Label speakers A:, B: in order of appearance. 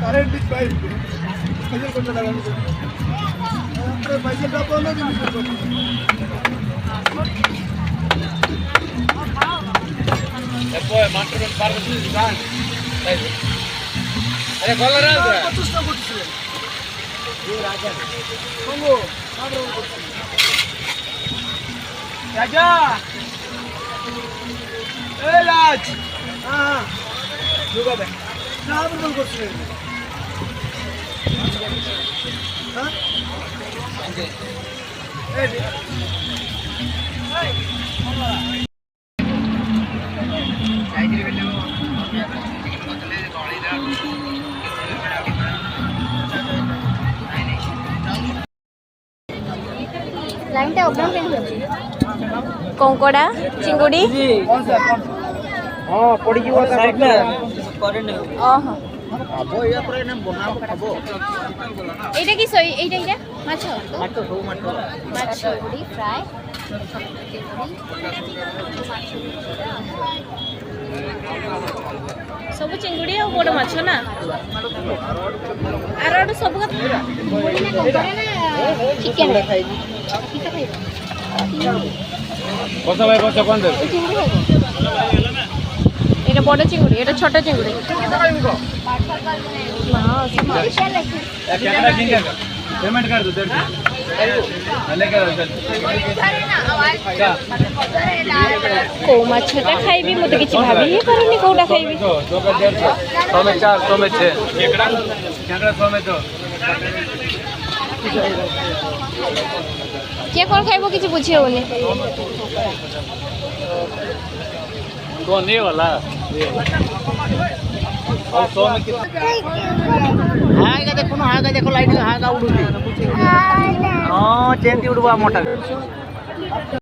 A: current పైసలు డబ్బా अरे बोल रहा है ये राजा कोंगो राजा ए राज हां जुगा बे ना बोल করছিস हां ए
B: लाइन ओपन कंकड़ा चिंगुड़ी
A: हां पड़ी जीव साइड में करेंट
B: ओहो
A: अब या पर ने बना खाबो
B: एटा की सही एटा माछ
A: माछ हो
B: माछ चिंगुड़ी फ्राई सब चिंगुड़ी और बड़ माछ ना आरो सब चिकन
A: কত ভাই কত কোন দেব
B: এটা বড় চিংড়ি এটা ছোট চিংড়ি
A: कैमरा किन कर पेमेंट कर दो दे लेकर
B: को माछटा खाइबी मते किछि भाबी हे परनी कोडा खाइबी
A: 100 में 4 100 में 6 केकड़ा केकड़ा 100 में 2
B: के कोन खाइबो किछि बुझियो ओने
A: कौन ये वाला और 100 में कितना हां देखो ना हां देखो लाइट हां उडुती हां चेंती उडवा मोटा